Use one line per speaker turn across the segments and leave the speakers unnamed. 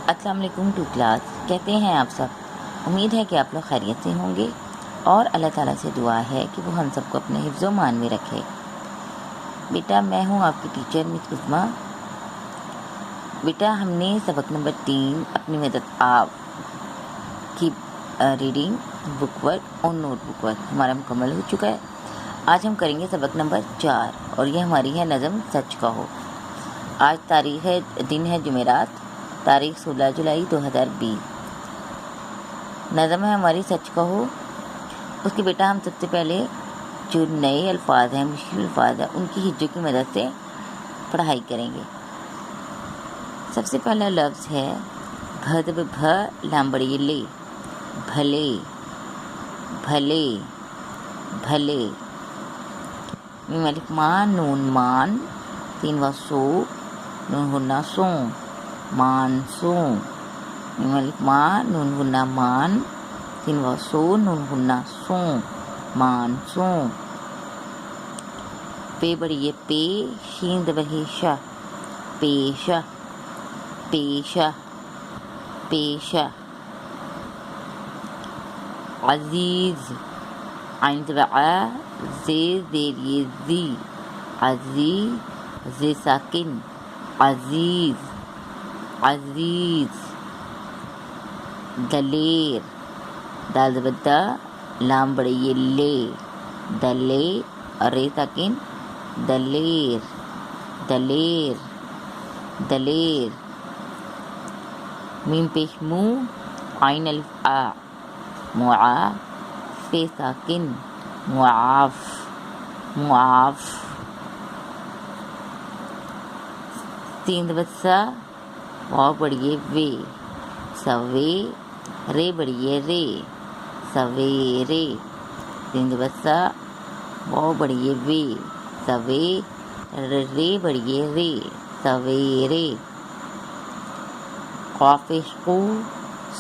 السلام علیکم to class, کہتے ہیں آپ سب، امید ہے کہ آپ لوگ خیریت سے ہوں گے اور اللہ تعالیٰ سے دعا ہے کہ وہ ہم سب کو اپنے حفظ و مان میں رکھے۔ بیٹا میں ہوں آپ کی ٹیچر مس عظمیٰ۔ بیٹا ہم نے سبق نمبر 3 اپنی مدد آپ کی ریڈنگ بک ورک اور نوٹ بک ورک ہمارا مکمل ہو چکا ہے۔ آج ہم کریں گے سبق نمبر 4 اور یہ ہماری ہے نظم سچ کہو۔ آج تاریخ ہے، دن ہے جمعرات، تاریخ 16 جولائی 2020۔ نظم ہے ہماری سچ کہو۔ اس کے بیٹا ہم سب سے پہلے جو نئے الفاظ ہیں، مشکل الفاظ ہیں، ان کی ہجوں کی مدد سے پڑھائی کریں گے۔ سب سے پہلا لفظ ہے بھدب بھ لام بڑی لے، بھلے بھلے بھلے۔ میم الف مان نون مان، تین و سو، نون غنہ سو، مان سو۔ میم الف مان نون غنہ مان، تین و سو، نون غنہ سو، مان سو۔ پے بڑی پے، شین دبہی شا، پیشہ پیشہ پیشہ۔ عزیز، عین زبر ع، زیر زیر زی، عزیز، زی ساکن، عزیز عزیز۔ دلیر، دال زبر دا، لام بڑی لے، دلے اور رے ساکن، دلیر دلیر دلیر۔ میم پیش مو، عین الف آ، معا، فے ساکن، معاف معاف۔ سین زبر سا، واو بڑی وے، سوے، رے بڑی رے، سویرے۔ سین زبر سا، واو بڑی وے، سوے، رے بڑی رے، سویرے۔ قاف قو،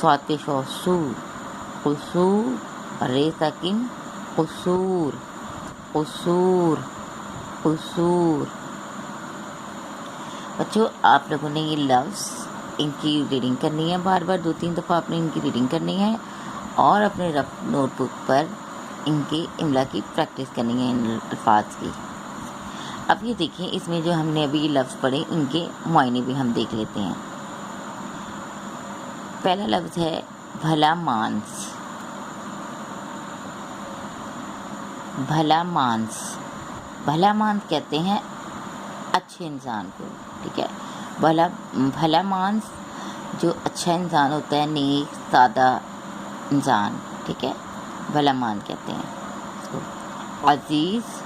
صاد پیش سو، قصو، رے ساکن، قصور قصور قصور۔ بچوں آپ لوگوں نے یہ لفظ ان کی ریڈنگ کرنی ہے، بار بار 2-3 دفعہ آپ نے ان کی ریڈنگ کرنی ہے اور اپنے رف نوٹ بک پر ان کے املا کی پریکٹس کرنی ہے، ان الفاظ کی۔ اب یہ دیکھیں، اس میں جو ہم نے ابھی یہ لفظ پڑھے ان کے معائنے بھی ہم دیکھ لیتے ہیں۔ پہلا لفظ ہے بھلا مانس، بھلا مانس۔ بھلا مانس کہتے ہیں اچھے انسان کو، ٹھیک ہے۔ بھلا مانس جو اچھا انسان ہوتا ہے، نیک سادہ انسان، ٹھیک ہے، بھلا مان کہتے ہیں اس کو۔ عزیز،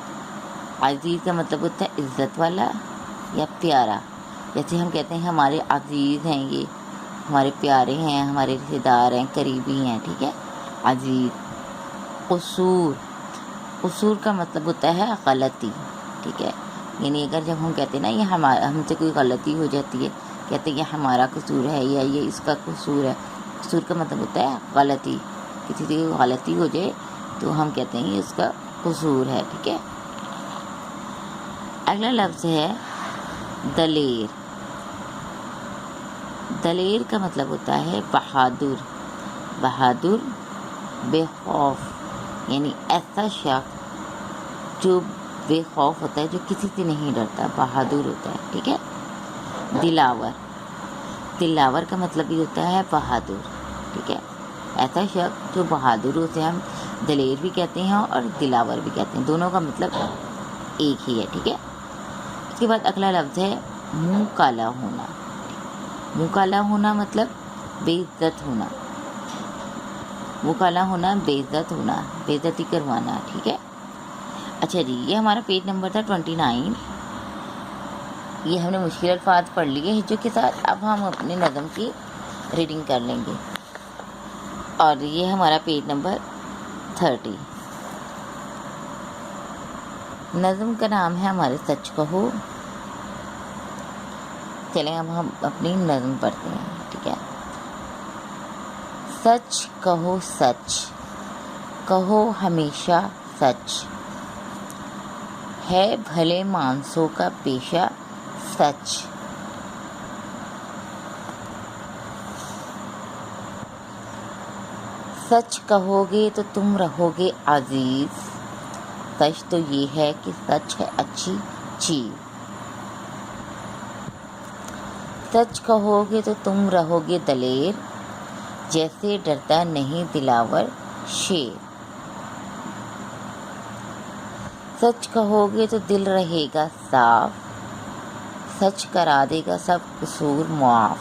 عزیز کا مطلب ہوتا ہے عزت والا یا پیارا، جیسے ہم کہتے ہیں ہمارے عزیز ہیں، یہ ہمارے پیارے ہیں، ہمارے رشتے دار ہیں، قریبی ہیں، ٹھیک ہے، عزیز۔ قصور، قصور کا مطلب ہوتا ہے غلطی، ٹھیک ہے، یعنی اگر جب ہم کہتے ہیں نا یہ ہم سے کوئی غلطی ہو جاتی ہے، کہتے ہیں یہ ہمارا قصور ہے یا یہ اس کا قصور ہے۔ قصور کا مطلب ہوتا ہے غلطی، کسی سے غلطی ہو جائے تو ہم کہتے ہیں یہ اس کا قصور ہے، ٹھیک ہے۔ اگلا لفظ ہے دلیر۔ دلیر کا مطلب ہوتا ہے بہادر، بہادر، بے خوف، یعنی ایسا شخص جو بے خوف ہوتا ہے، جو کسی سے نہیں ڈرتا، بہادر ہوتا ہے، ٹھیک ہے۔ دلاور، دلاور کا مطلب یہ ہوتا ہے بہادر، ٹھیک ہے، ایسا شخص جو بہادر ہو، اسے ہم دلیر بھی کہتے ہیں اور دلاور بھی کہتے ہیں، دونوں کا مطلب ایک ہی ہے، ٹھیک ہے۔ اس کے بعد اگلا لفظ ہے منہ کالا ہونا۔ منہ کالا ہونا مطلب بے عزت ہونا، منہ کالا ہونا، بے عزت ہونا، بے عزتی کروانا، ٹھیک ہے۔ اچھا جی، یہ ہمارا پیج نمبر تھا 29۔ یہ ہم نے مشکل الفاظ پڑھ لیے ہجوں کے ساتھ، اب ہم اپنے نظم کی ریڈنگ کر لیں گے، اور یہ ہمارا پیج نمبر 30۔ نظم کا نام ہے ہمارے سچ کہو۔ چلیں اب ہم اپنی نظم پڑھتے ہیں، ٹھیک ہے۔ سچ کہو سچ، کہو ہمیشہ سچ، ہے بھلے مانسوں کا پیشہ سچ، سچ کہو گے تو تم رہو گے عزیز، سچ تو یہ ہے کہ سچ ہے اچھی چیز، سچ کہو گے تو تم رہو گے دلیر، جیسے ڈرتا نہیں دلاور شیر، سچ کہو گے تو دل رہے گا صاف، سچ کرا دے گا سب قصور معاف،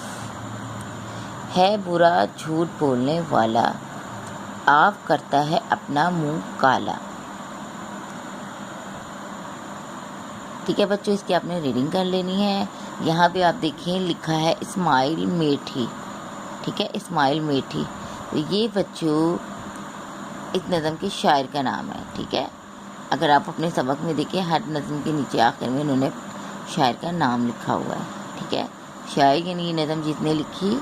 ہے برا جھوٹ بولنے والا، آپ کرتا ہے اپنا منہ کالا۔ ٹھیک ہے بچوں، اس کی آپ نے ریڈنگ کر لینی ہے۔ یہاں پہ آپ دیکھیں لکھا ہے اسماعیل میٹھی، ٹھیک ہے، اسماعیل میٹھی، تو یہ بچوں اس نظم کے شاعر کا نام ہے، ٹھیک ہے۔ اگر آپ اپنے سبق میں دیکھیں ہر نظم کے نیچے آخر میں انہوں نے شاعر کا نام لکھا ہوا ہے، ٹھیک ہے۔ شاعر یعنی یہ نظم جس نے لکھی،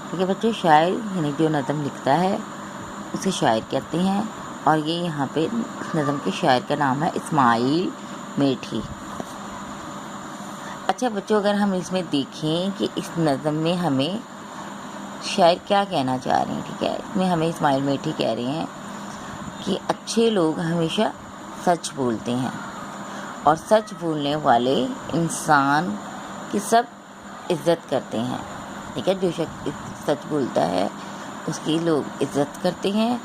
ٹھیک ہے بچوں، شاعر یعنی جو نظم لکھتا ہے اسے شاعر کہتے ہیں، اور یہ یہاں پہ اس نظم کے شاعر کا نام ہے اسماعیل میٹھی۔ اچھا بچوں، اگر ہم اس میں دیکھیں کہ اس نظم میں ہمیں شاعر کیا کہنا چاہ رہے ہیں، ٹھیک ہے، اس میں ہمیں اسماعیل میٹھی کہہ رہے ہیں کہ اچھے لوگ ہمیشہ سچ بولتے ہیں، اور سچ بولنے والے انسان کی سب عزت کرتے ہیں، ٹھیک ہے۔ جو شخص سچ بولتا ہے اس کی لوگ عزت کرتے ہیں،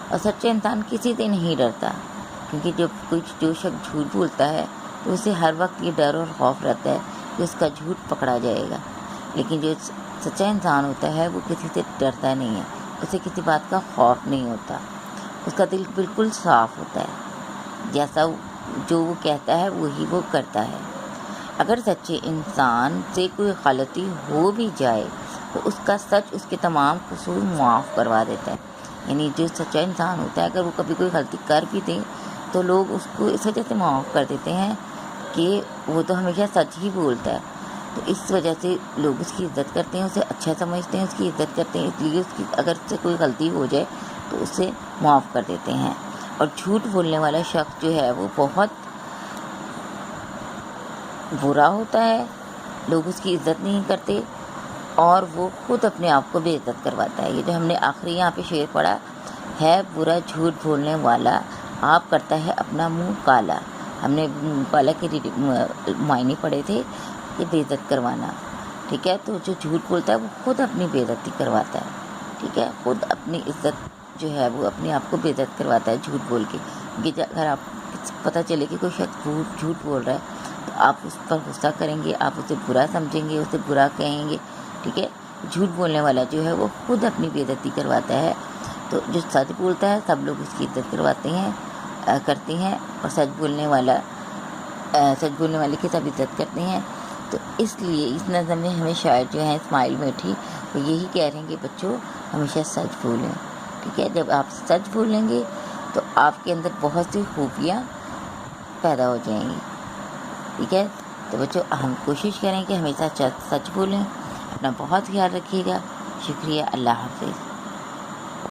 اور سچا انسان کسی سے نہیں ڈرتا، کیونکہ جو شخص جھوٹ بولتا ہے تو اسے ہر وقت یہ ڈر اور خوف رہتا ہے کہ اس کا جھوٹ پکڑا جائے گا، لیکن جو سچا انسان ہوتا ہے وہ کسی سے ڈرتا نہیں ہے، اسے کسی بات کا خوف نہیں ہوتا، اس کا دل بالکل صاف ہوتا ہے، جیسا جو وہ کہتا ہے وہی وہ کرتا ہے۔ اگر سچے انسان سے کوئی غلطی ہو بھی جائے تو اس کا سچ اس کے تمام قصور معاف کروا دیتا ہے، یعنی جو سچا انسان ہوتا ہے اگر وہ کبھی کوئی غلطی کر بھی دے تو لوگ اس کو اس وجہ سے معاف کر دیتے ہیں کہ وہ تو ہمیشہ سچ ہی بولتا ہے، تو اس وجہ سے لوگ اس کی عزت کرتے ہیں، اسے اچھا سمجھتے ہیں، اس کی عزت کرتے ہیں، اس لیے اس کی اگر اس سے کوئی غلطی ہو جائے تو اسے معاف کر دیتے ہیں۔ اور جھوٹ بولنے والا شخص جو ہے وہ بہت برا ہوتا ہے، لوگ اس کی عزت نہیں کرتے، اور وہ خود اپنے آپ کو بے عزت کرواتا ہے۔ یہ جو ہم نے آخری یہاں پہ شعر پڑھا ہے، برا جھوٹ بولنے والا آپ کرتا ہے اپنا منہ کالا، ہم نے کالا کے معنی پڑھے تھے کہ بے عزت کروانا، ٹھیک ہے۔ تو جو جھوٹ بولتا ہے وہ خود اپنی بے عزتی کرواتا ہے، ٹھیک ہے، خود اپنی عزت جو ہے وہ اپنے آپ کو بے عزت کرواتا ہے جھوٹ بول کے، کہ اگر آپ پتہ چلے کہ کوئی شخص جھوٹ بول رہا ہے تو آپ اس پر غصہ کریں گے، آپ اسے برا سمجھیں گے، اسے برا کہیں گے، ٹھیک ہے۔ جھوٹ بولنے والا جو ہے وہ خود اپنی بے عزتی کرواتا ہے، تو جو سچ بولتا ہے سب لوگ اس کی عزت کرتے ہیں، اور سچ بولنے والے کی سب عزت کرتے ہیں۔ تو اس لیے اس نظم میں ہمیں شاعر جو ہیں اسماعیل میٹھی وہ یہی کہہ رہے ہیں کہ بچوں ہمیشہ سچ بولیں، ٹھیک ہے۔ جب آپ سچ بولیں گے تو آپ کے اندر بہت سی خوبیاں پیدا ہو جائیں گی، ٹھیک ہے۔ تو بچوں ہم کوشش کریں کہ ہمیشہ سچ بولیں، اپنا بہت خیال رکھیے گا، شکریہ، اللہ حافظ۔